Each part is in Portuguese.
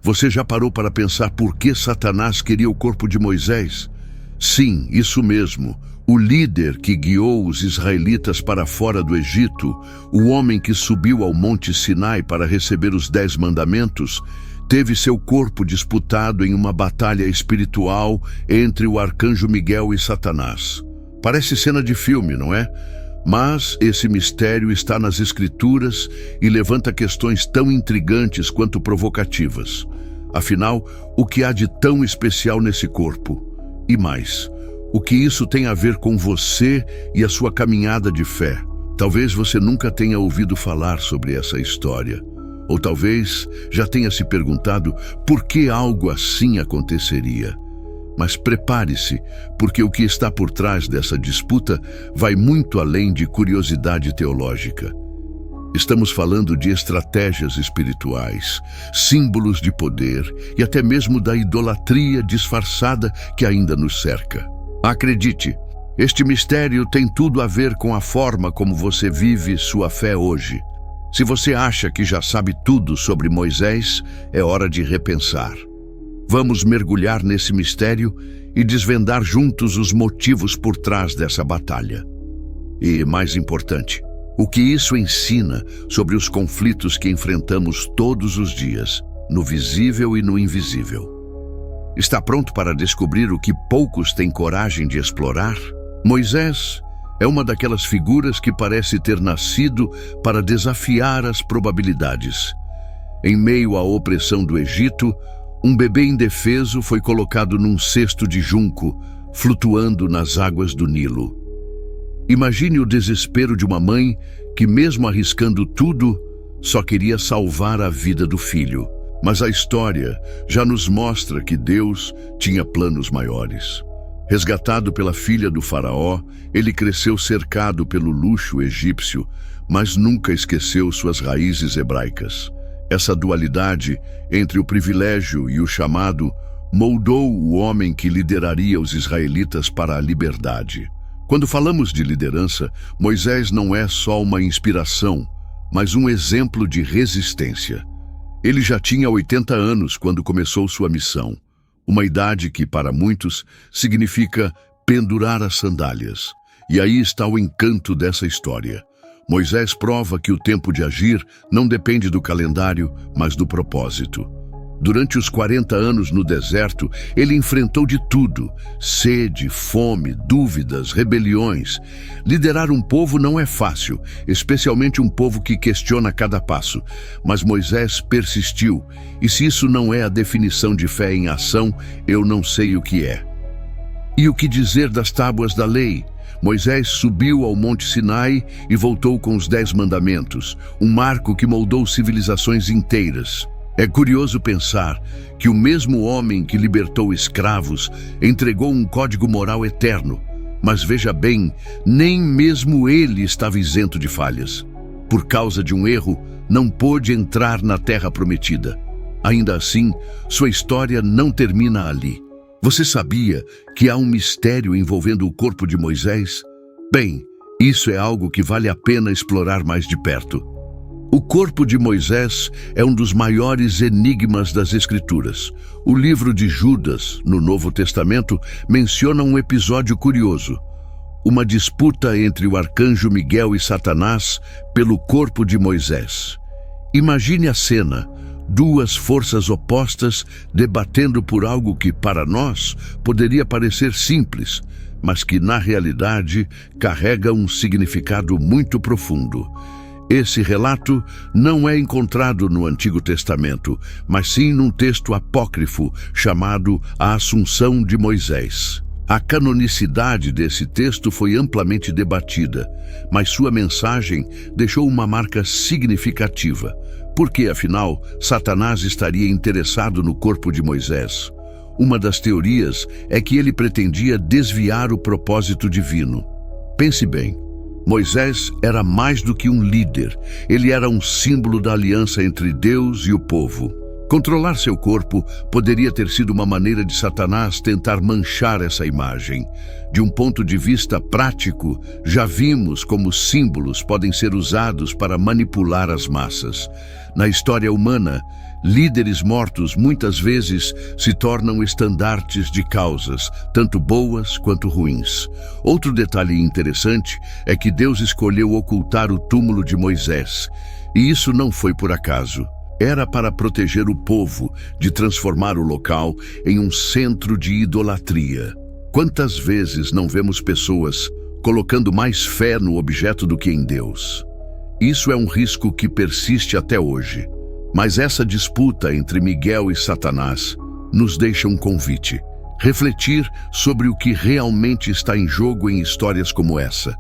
Você já parou para pensar por que Satanás queria o corpo de Moisés? Sim, isso mesmo. O líder que guiou os israelitas para fora do Egito, o homem que subiu ao Monte Sinai para receber os 10 mandamentos, teve seu corpo disputado em uma batalha espiritual entre o arcanjo Miguel e Satanás. Parece cena de filme, não é? Mas esse mistério está nas Escrituras e levanta questões tão intrigantes quanto provocativas. Afinal, o que há de tão especial nesse corpo? E mais, o que isso tem a ver com você e a sua caminhada de fé? Talvez você nunca tenha ouvido falar sobre essa história. Ou talvez já tenha se perguntado por que algo assim aconteceria. Mas prepare-se, porque o que está por trás dessa disputa vai muito além de curiosidade teológica. Estamos falando de estratégias espirituais, símbolos de poder e até mesmo da idolatria disfarçada que ainda nos cerca. Acredite, este mistério tem tudo a ver com a forma como você vive sua fé hoje. Se você acha que já sabe tudo sobre Moisés, é hora de repensar. Vamos mergulhar nesse mistério e desvendar juntos os motivos por trás dessa batalha. E, mais importante, o que isso ensina sobre os conflitos que enfrentamos todos os dias, no visível e no invisível. Está pronto para descobrir o que poucos têm coragem de explorar? Moisés é uma daquelas figuras que parece ter nascido para desafiar as probabilidades. Em meio à opressão do Egito, um bebê indefeso foi colocado num cesto de junco, flutuando nas águas do Nilo. Imagine o desespero de uma mãe que, mesmo arriscando tudo, só queria salvar a vida do filho. Mas a história já nos mostra que Deus tinha planos maiores. Resgatado pela filha do faraó, ele cresceu cercado pelo luxo egípcio, mas nunca esqueceu suas raízes hebraicas. Essa dualidade entre o privilégio e o chamado moldou o homem que lideraria os israelitas para a liberdade. Quando falamos de liderança, Moisés não é só uma inspiração, mas um exemplo de resistência. Ele já tinha 80 anos quando começou sua missão, uma idade que, para muitos, significa pendurar as sandálias. E aí está o encanto dessa história. Moisés prova que o tempo de agir não depende do calendário, mas do propósito. Durante os 40 anos no deserto, ele enfrentou de tudo: sede, fome, dúvidas, rebeliões. Liderar um povo não é fácil, especialmente um povo que questiona cada passo. Mas Moisés persistiu, e se isso não é a definição de fé em ação, eu não sei o que é. E o que dizer das tábuas da lei? Moisés subiu ao Monte Sinai e voltou com os 10 mandamentos, um marco que moldou civilizações inteiras. É curioso pensar que o mesmo homem que libertou escravos entregou um código moral eterno, mas veja bem, nem mesmo ele estava isento de falhas. Por causa de um erro, não pôde entrar na Terra Prometida. Ainda assim, sua história não termina ali. Você sabia que há um mistério envolvendo o corpo de Moisés? Bem, isso é algo que vale a pena explorar mais de perto. O corpo de Moisés é um dos maiores enigmas das Escrituras. O livro de Judas, no Novo Testamento, menciona um episódio curioso: uma disputa entre o arcanjo Miguel e Satanás pelo corpo de Moisés. Imagine a cena: duas forças opostas debatendo por algo que, para nós, poderia parecer simples, mas que, na realidade, carrega um significado muito profundo. Esse relato não é encontrado no Antigo Testamento, mas sim num texto apócrifo chamado A Assunção de Moisés. A canonicidade desse texto foi amplamente debatida, mas sua mensagem deixou uma marca significativa. Porque, afinal, Satanás estaria interessado no corpo de Moisés? Uma das teorias é que ele pretendia desviar o propósito divino. Pense bem, Moisés era mais do que um líder, ele era um símbolo da aliança entre Deus e o povo. Controlar seu corpo poderia ter sido uma maneira de Satanás tentar manchar essa imagem. De um ponto de vista prático, já vimos como símbolos podem ser usados para manipular as massas. Na história humana, Líderes mortos muitas vezes se tornam estandartes de causas, tanto boas quanto ruins. Outro detalhe interessante é que Deus escolheu ocultar o túmulo de Moisés, e isso não foi por acaso. Era para proteger o povo de transformar o local em um centro de idolatria. Quantas vezes não vemos pessoas colocando mais fé no objeto do que em Deus? Isso é um risco que persiste até hoje. Mas essa disputa entre Miguel e Satanás nos deixa um convite: refletir sobre o que realmente está em jogo em histórias como essa.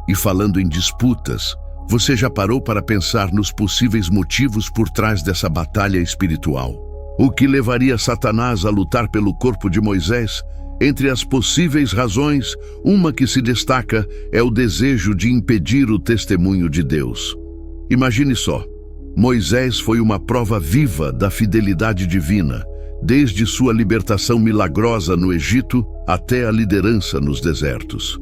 E falando em disputas, você já parou para pensar nos possíveis motivos por trás dessa batalha espiritual? O que levaria Satanás a lutar pelo corpo de Moisés? Entre as possíveis razões, uma que se destaca é o desejo de impedir o testemunho de Deus. Imagine só. Moisés foi uma prova viva da fidelidade divina, desde sua libertação milagrosa no Egito até a liderança nos desertos.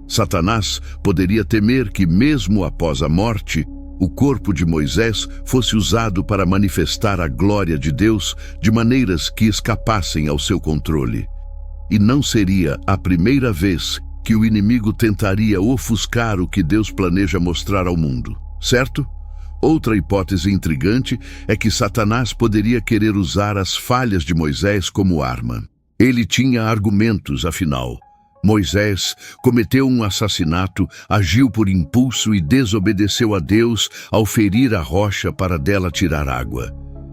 Satanás poderia temer que, mesmo após a morte, o corpo de Moisés fosse usado para manifestar a glória de Deus de maneiras que escapassem ao seu controle. E não seria a primeira vez que o inimigo tentaria ofuscar o que Deus planeja mostrar ao mundo, certo? Outra hipótese intrigante é que Satanás poderia querer usar as falhas de Moisés como arma. Ele tinha argumentos, afinal. Moisés cometeu um assassinato, agiu por impulso e desobedeceu a Deus ao ferir a rocha para dela tirar água.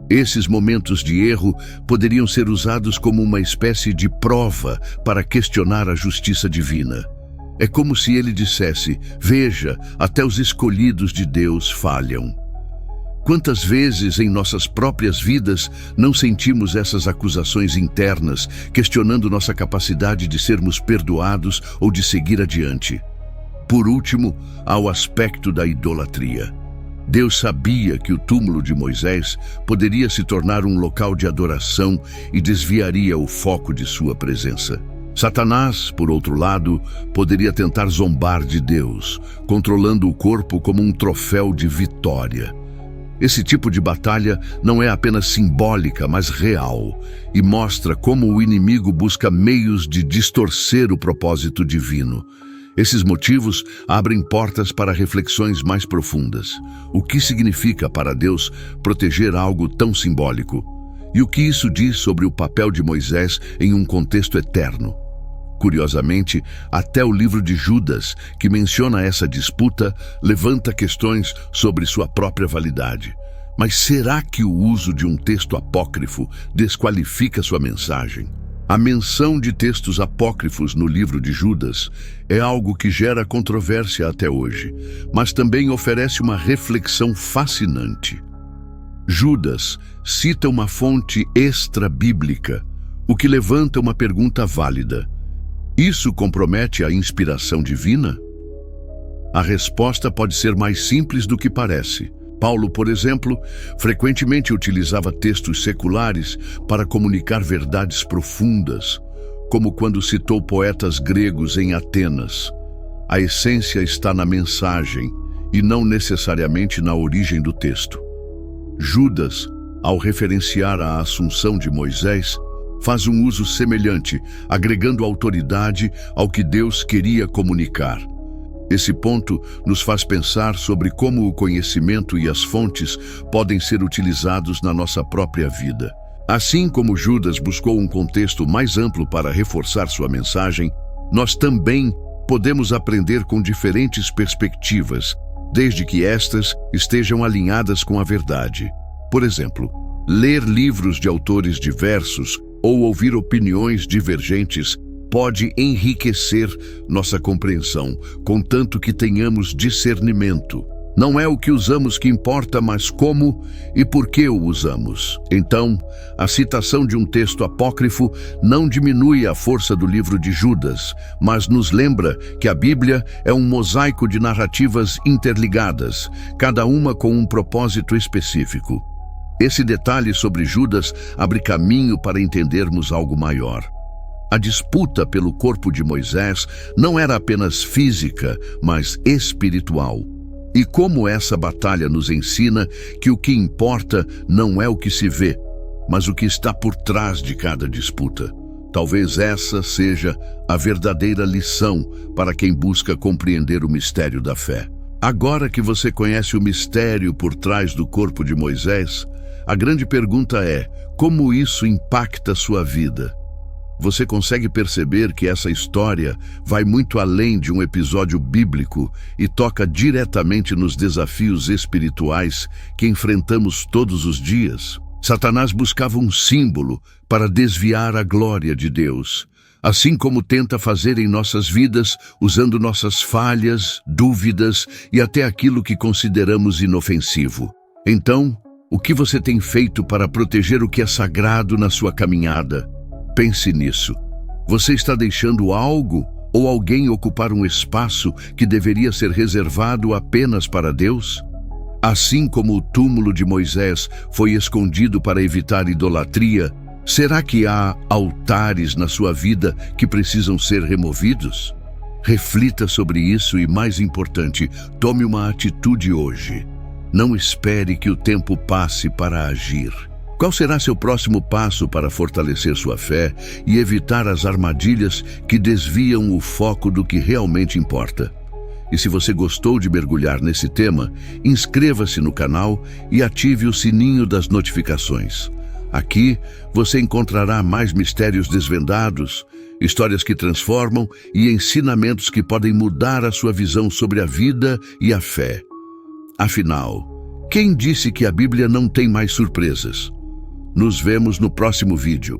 Esses momentos de erro poderiam ser usados como uma espécie de prova para questionar a justiça divina. É como se ele dissesse: veja, até os escolhidos de Deus falham. Quantas vezes em nossas próprias vidas não sentimos essas acusações internas, questionando nossa capacidade de sermos perdoados ou de seguir adiante? Por último, há o aspecto da idolatria. Deus sabia que o túmulo de Moisés poderia se tornar um local de adoração e desviaria o foco de sua presença. Satanás, por outro lado, poderia tentar zombar de Deus, controlando o corpo como um troféu de vitória. Esse tipo de batalha não é apenas simbólica, mas real, e mostra como o inimigo busca meios de distorcer o propósito divino. Esses motivos abrem portas para reflexões mais profundas. O que significa para Deus proteger algo tão simbólico? E o que isso diz sobre o papel de Moisés em um contexto eterno? Curiosamente, até o livro de Judas, que menciona essa disputa, levanta questões sobre sua própria validade. Mas será que o uso de um texto apócrifo desqualifica sua mensagem? A menção de textos apócrifos no livro de Judas é algo que gera controvérsia até hoje, mas também oferece uma reflexão fascinante. Judas cita uma fonte extra-bíblica, o que levanta uma pergunta válida. Isso compromete a inspiração divina? A resposta pode ser mais simples do que parece. Paulo, por exemplo, frequentemente utilizava textos seculares para comunicar verdades profundas, como quando citou poetas gregos em Atenas. A essência está na mensagem e não necessariamente na origem do texto. Judas, ao referenciar a assunção de Moisés, faz um uso semelhante, agregando autoridade ao que Deus queria comunicar. Esse ponto nos faz pensar sobre como o conhecimento e as fontes podem ser utilizados na nossa própria vida. Assim como Judas buscou um contexto mais amplo para reforçar sua mensagem, nós também podemos aprender com diferentes perspectivas, desde que estas estejam alinhadas com a verdade. Por exemplo, ler livros de autores diversos ou ouvir opiniões divergentes pode enriquecer nossa compreensão, contanto que tenhamos discernimento. Não é o que usamos que importa, mas como e por que o usamos. Então, a citação de um texto apócrifo não diminui a força do livro de Judas, mas nos lembra que a Bíblia é um mosaico de narrativas interligadas, cada uma com um propósito específico. Esse detalhe sobre Judas abre caminho para entendermos algo maior. A disputa pelo corpo de Moisés não era apenas física, mas espiritual. E como essa batalha nos ensina que o que importa não é o que se vê, mas o que está por trás de cada disputa. Talvez essa seja a verdadeira lição para quem busca compreender o mistério da fé. Agora que você conhece o mistério por trás do corpo de Moisés, a grande pergunta é: como isso impacta sua vida? Você consegue perceber que essa história vai muito além de um episódio bíblico e toca diretamente nos desafios espirituais que enfrentamos todos os dias? Satanás buscava um símbolo para desviar a glória de Deus, assim como tenta fazer em nossas vidas, usando nossas falhas, dúvidas e até aquilo que consideramos inofensivo. Então, o que você tem feito para proteger o que é sagrado na sua caminhada? Pense nisso. Você está deixando algo ou alguém ocupar um espaço que deveria ser reservado apenas para Deus? Assim como o túmulo de Moisés foi escondido para evitar idolatria, será que há altares na sua vida que precisam ser removidos? Reflita sobre isso e, mais importante, tome uma atitude hoje. Não espere que o tempo passe para agir. Qual será seu próximo passo para fortalecer sua fé e evitar as armadilhas que desviam o foco do que realmente importa? E se você gostou de mergulhar nesse tema, inscreva-se no canal e ative o sininho das notificações. Aqui você encontrará mais mistérios desvendados, histórias que transformam e ensinamentos que podem mudar a sua visão sobre a vida e a fé. Afinal, quem disse que a Bíblia não tem mais surpresas? Nos vemos no próximo vídeo.